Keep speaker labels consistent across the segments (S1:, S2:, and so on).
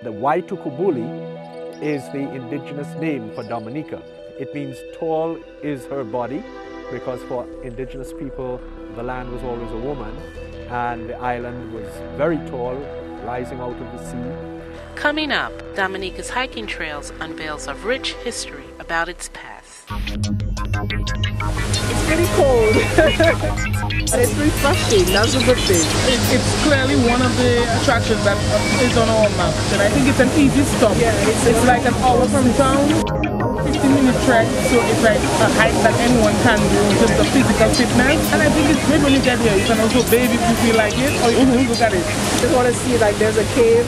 S1: The Waitikubuli is the indigenous name for Dominica. It means tall is her body, because for indigenous people, the land was always a woman, and the island was very tall, rising out of the sea.
S2: Coming up, Dominica's hiking trails unveils a rich history about its past.
S3: It's pretty cold. It's refreshing, that's a good thing.
S4: It's clearly one of the attractions that is on our map, and I think it's an easy stop.
S3: Yeah,
S4: it's like an hour from town, 15-minute trek, so it's like a hike that anyone can do, just the physical fitness. And I think it's great when you get here. You can also bathe if you feel like it, or you can look at it.
S3: Just want to see, like, there's a cave,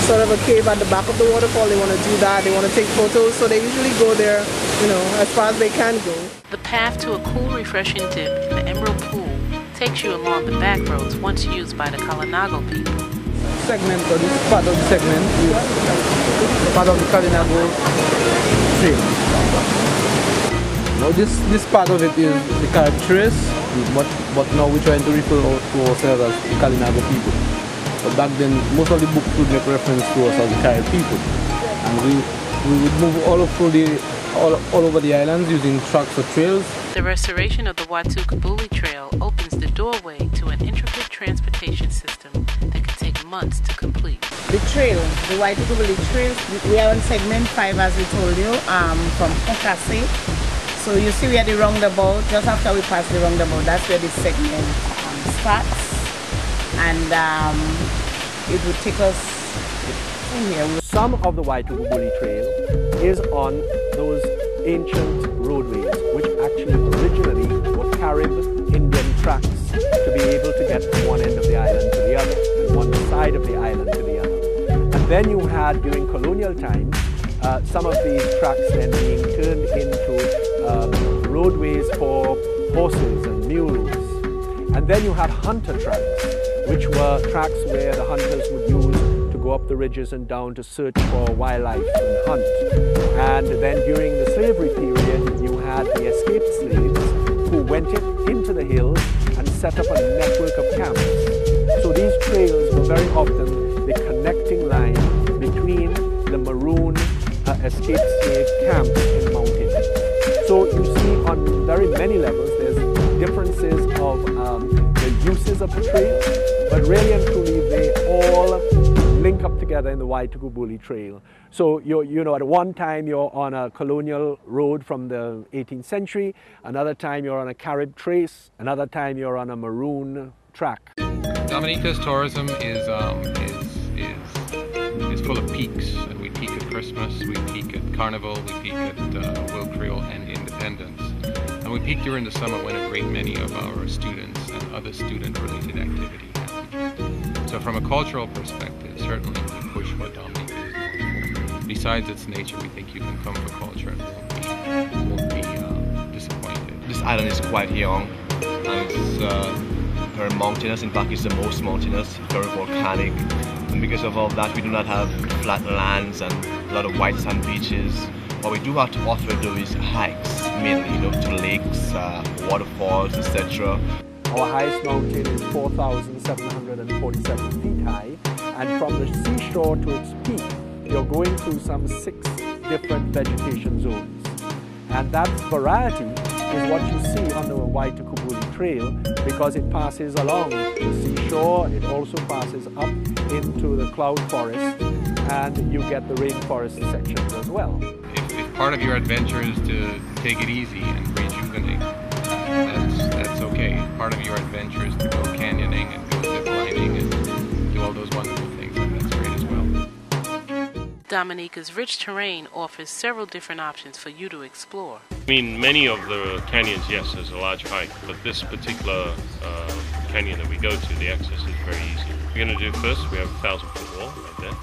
S3: sort of a cave at the back of the waterfall. They want to do that, they want to take photos, so they usually go there, you know, as far as they can go.
S2: The path to a cool, refreshing dip in the Emerald Pool takes you along the back roads once used by the Kalinago people.
S4: Segment, or this part of the segment, is part of the Kalinago Trail. Now this part of it is the Carib Trace, but now we're trying to refer to ourselves as the Kalinago people. But back then, most of the books would make reference to us as the Carib people. And we would move all over the islands using tracks or trails.
S2: The restoration of the Waitikubuli Trail opens the doorway to an intricate transportation system that could take months to complete.
S5: The trail, the Waitikubuli Trail, we are on segment 5 as we told you, from Okase. So you see we are the roundabout, just after we pass the roundabout, that's where the segment starts. And it would take us in here.
S1: Some of the Waitikubuli Trail is on those ancient roadways, which actually originally were Carib Indian tracks to be able to get from one end of the island to the other, and one side of the island to the other. And then you had, during colonial times, some of these tracks then being turned into roadways for horses and mules. And then you had hunter tracks, which were tracks where the hunters would use to go up the ridges and down to search for wildlife and hunt. And then during the slavery period, you had the escaped slaves who went into the hills and set up a network of camps. So these trails were very often the connecting line between the maroon escaped slave camps in mountains. So you see on very many levels there's differences of the uses of the trail, but really and truly they all link up together in the Waitikubuli Trail. So you know, at one time you're on a colonial road from the 18th century, another time you're on a Carib trace, another time you're on a maroon track.
S6: Dominica's tourism is full of peaks. We peak at Christmas, we peak at Carnival, we peak at World Creole and Independence. And we peak during the summer when a great many of our students and other student-related activity happen. So from a cultural perspective, certainly we push what Dominica is known for. Besides its nature, we think you can come for culture and won't be disappointed.
S7: This island is quite young and it's very mountainous. In fact, it's the most mountainous, very volcanic. And because of all that, we do not have flat lands and a lot of white sand beaches. What we do have to offer though is hikes, mainly, you know, to lakes, waterfalls, etc.
S1: Our highest mountain is 4,747 feet high, and from the seashore to its peak, you're going through some 6 different vegetation zones. And that variety is what you see on the Waitikubuli Trail, because it passes along the seashore, it also passes up into the cloud forest, and you get the rainforest sections as well.
S6: If part of your adventure is to take it easy and rejuvenate, that's okay. If part of your adventure is to go canyoning and go zip lining and do all those wonderful things, then that's great as well.
S2: Dominica's rich terrain offers several different options for you to explore.
S8: I mean, many of the canyons, yes, there's a large hike, but this particular canyon that we go to, the access is very easy. We're going to do first, we have a 1,000-foot wall right there,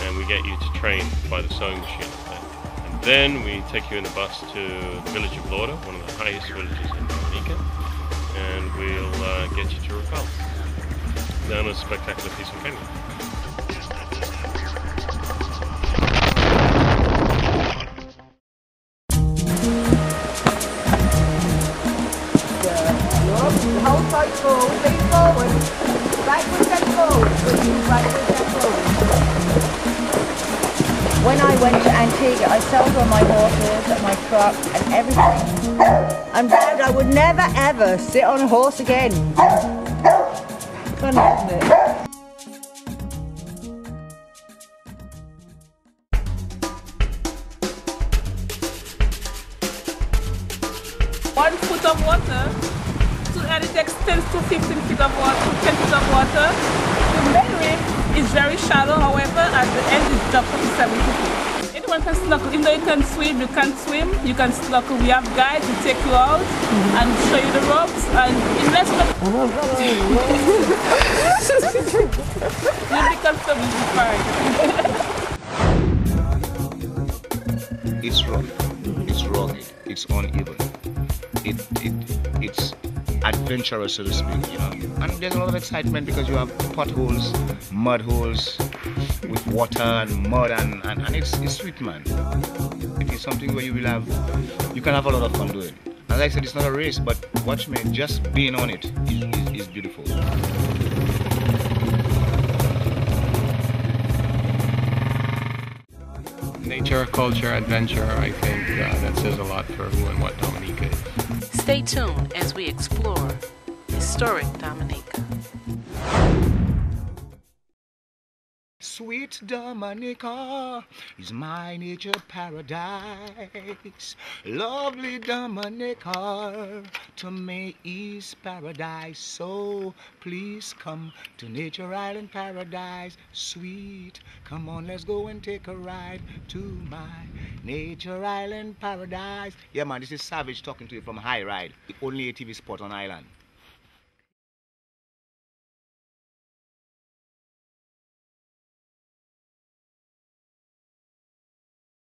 S8: and we get you to train by the sewing machine. And then we take you in the bus to the village of Lauder, one of the highest villages in Dominica, and we'll get you to rappel down a spectacular piece of canyon.
S3: How far you go, face forward, right foot and forward, right foot and forward.
S9: When I went to Antigua, I sold all my horses and my truck and everything. And vowed I would never ever sit on a horse again. Funny, isn't it?
S10: One foot of water, and it extends to 15 feet of water, 10 feet of water. The main reef is very shallow, however, at the end it drops to 70 feet. Anyone can snorkel. Even though you can swim, you can't swim, you can snorkel. We have guides who take you out and show you the ropes, and in less than you'll be comfortable, you'll be fine.
S11: It's rough, it's rugged, it's uneven. It's adventurous, so to speak, you know. And there's a lot of excitement because you have potholes, mud holes with water and mud, and it's sweet, man. It is something where you can have a lot of fun doing. As I said, it's not a race, but watch me, just being on it is beautiful.
S6: Nature, culture, adventure, I think that says a lot for who and what Dominica is.
S2: Stay tuned as we explore historic Dominica.
S11: Sweet Dominica is my nature paradise. Lovely Dominica, to me is paradise. So please come to Nature Island Paradise. Sweet, come on, let's go and take a ride to my Nature Island Paradise. Yeah, man, this is Savage talking to you from High Ride, the only ATV spot on island.